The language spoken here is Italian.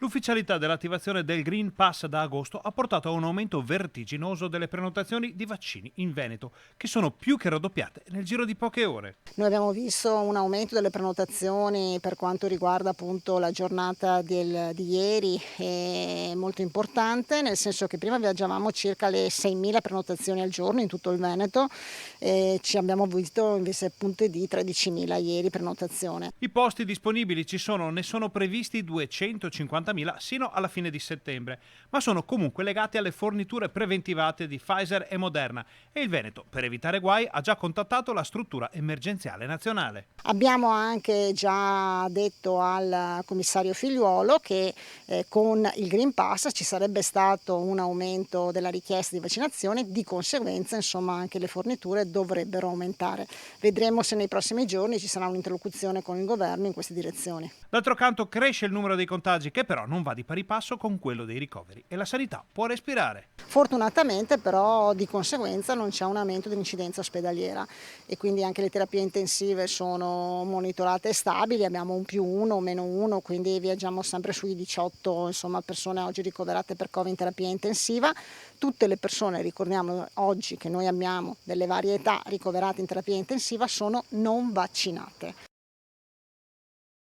L'ufficialità dell'attivazione del Green Pass da agosto ha portato a un aumento vertiginoso delle prenotazioni di vaccini in Veneto, che sono più che raddoppiate nel giro di poche ore. Noi abbiamo visto un aumento delle prenotazioni per quanto riguarda appunto la giornata di ieri, molto importante, nel senso che prima viaggiavamo circa le 6.000 prenotazioni al giorno in tutto il Veneto e ci abbiamo visto invece punte di 13.000 ieri prenotazione. I posti disponibili ci sono, ne sono previsti 250.000 sino alla fine di settembre, ma sono comunque legati alle forniture preventivate di Pfizer e Moderna e il Veneto, per evitare guai, ha già contattato la struttura emergenziale nazionale. Abbiamo anche già detto al commissario Figliuolo che con il Green Pass ci sarebbe stato un aumento della richiesta di vaccinazione, di conseguenza insomma anche le forniture dovrebbero aumentare. Vedremo se nei prossimi giorni ci sarà un'interlocuzione con il governo in queste direzioni. D'altro canto cresce il numero dei contagi che però non va di pari passo con quello dei ricoveri e la sanità può respirare. Fortunatamente però di conseguenza non c'è un aumento dell'incidenza ospedaliera e quindi anche le terapie intensive sono monitorate e stabili, abbiamo un +1, -1, quindi viaggiamo sempre sui 18 insomma, persone oggi ricoverate per Covid in terapia intensiva. Tutte le persone, ricordiamo oggi che noi abbiamo delle varie età ricoverate in terapia intensiva, sono non vaccinate.